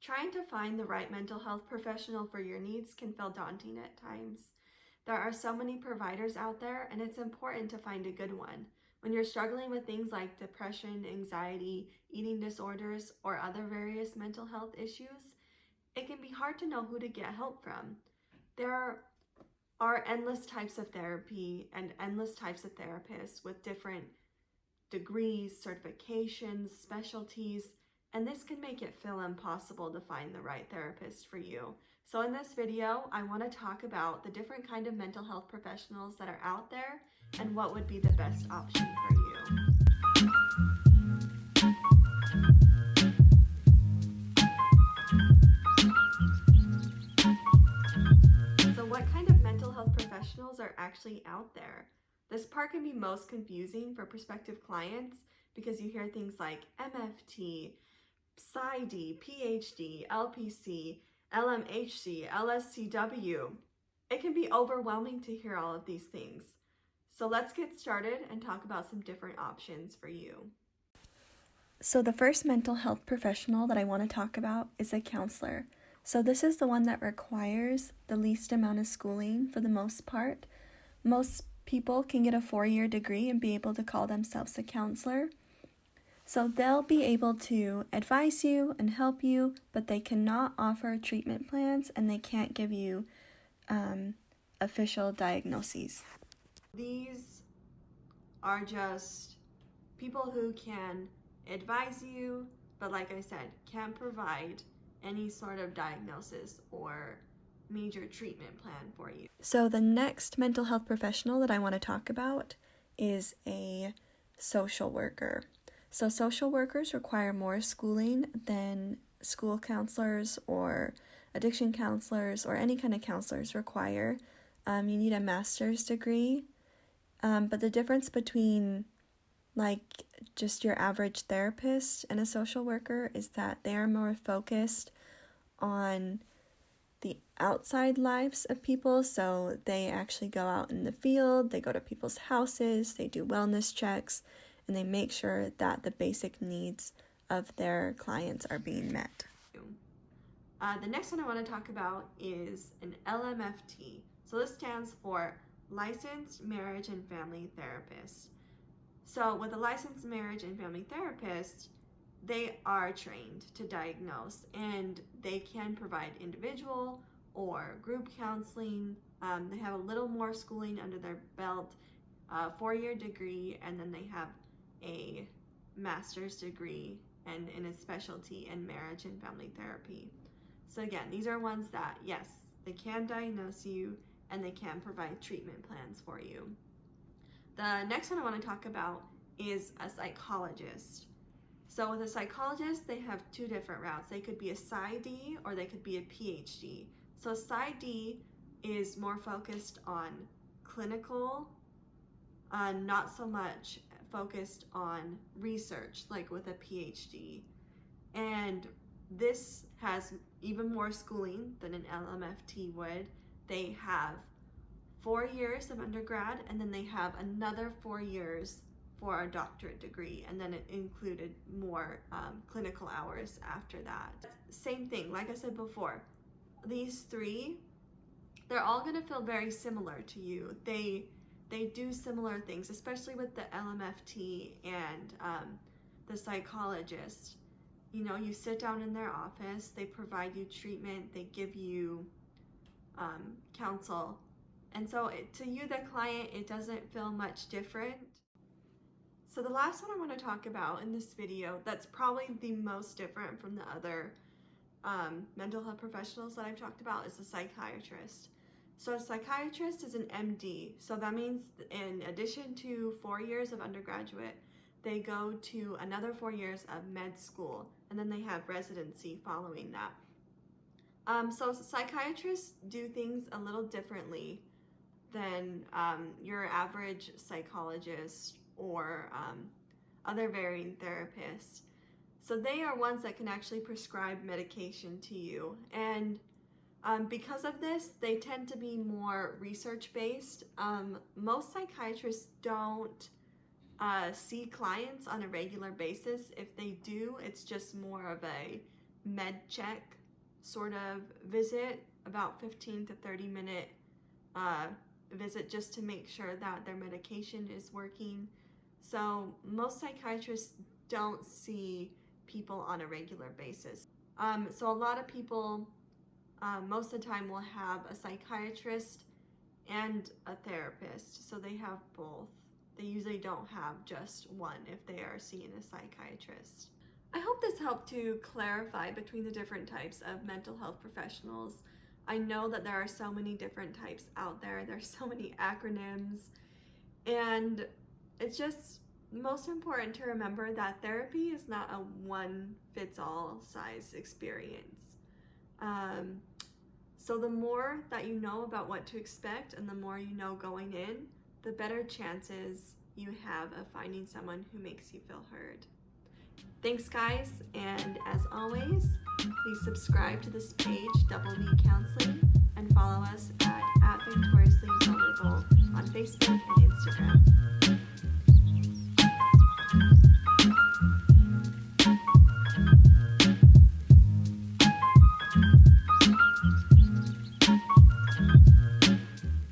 Trying to find the right mental health professional for your needs can feel daunting at times. There are so many providers out there, and it's important to find a good one. When you're struggling with things like depression, anxiety, eating disorders, or other various mental health issues, it can be hard to know who to get help from. There are endless types of therapy and endless types of therapists with different degrees, certifications, specialties, and this can make it feel impossible to find the right therapist for you. So in this video, I want to talk about the different kind of mental health professionals that are out there and what would be the best option for you. So what kind of mental health professionals are actually out there? This part can be most confusing for prospective clients because you hear things like LMFT, PSYD, PhD, LPC, LMHC, LSCW. It can be overwhelming to hear all of these things. So let's get started and talk about some different options for you. So the first mental health professional that I want to talk about is a counselor. So this is the one that requires the least amount of schooling for the most part. Most people can get a 4-year degree and be able to call themselves a counselor. So they'll be able to advise you and help you, but they cannot offer treatment plans and they can't give you official diagnoses. These are just people who can advise you, but like I said, can't provide any sort of diagnosis or major treatment plan for you. So the next mental health professional that I want to talk about is a social worker. So social workers require more schooling than school counselors or addiction counselors or any kind of counselors require. You need a master's degree, but the difference between like just your average therapist and a social worker is that they are more focused on the outside lives of people. So they actually go out in the field, they go to people's houses, they do wellness checks, and they make sure that the basic needs of their clients are being met. The next one I want to talk about is an LMFT. So this stands for Licensed Marriage and Family Therapist. So with a licensed marriage and family therapist, they are trained to diagnose and they can provide individual or group counseling. They have a little more schooling under their belt, a 4-year degree, and then they have a master's degree and in a specialty in marriage and family therapy. So again, these are ones that, yes, they can diagnose you and they can provide treatment plans for you. The next one I want to talk about is a psychologist. So with a psychologist, they have 2 different routes. They could be a PsyD or they could be a PhD. So a PsyD is more focused on clinical, not so much focused on research like with a PhD. And this has even more schooling than an LMFT would. They have 4 years of undergrad, and then they have another 4 years for a doctorate degree, and then it included more clinical hours after that. Same thing, like I said before, these 3, they're all going to feel very similar to you. They do similar things, especially with the LMFT and the psychologist. You know, you sit down in their office, they provide you treatment, they give you counsel. And so to you, the client, it doesn't feel much different. So the last one I want to talk about in this video that's probably the most different from the other mental health professionals that I've talked about is a psychiatrist. So a psychiatrist is an MD. So that means in addition to 4 years of undergraduate, they go to another 4 years of med school, and then they have residency following that. So psychiatrists do things a little differently than your average psychologist or other varying therapists. So they are ones that can actually prescribe medication to you. And because of this, they tend to be more research-based. Most psychiatrists don't see clients on a regular basis. If they do, it's just more of a med check sort of visit, about 15 to 30 minute visit, just to make sure that their medication is working. So most psychiatrists don't see people on a regular basis. So a lot of people most of the time will have a psychiatrist and a therapist, so they have both. They usually don't have just one if they are seeing a psychiatrist. I hope this helped to clarify between the different types of mental health professionals. I know that there are so many different types out there. There's so many acronyms, and it's just most important to remember that therapy is not a one-fits-all size experience. So the more that you know about what to expect and the more you know going in, the better chances you have of finding someone who makes you feel heard. Thanks guys, and as always, please subscribe to this page, Double D Counseling, and follow us at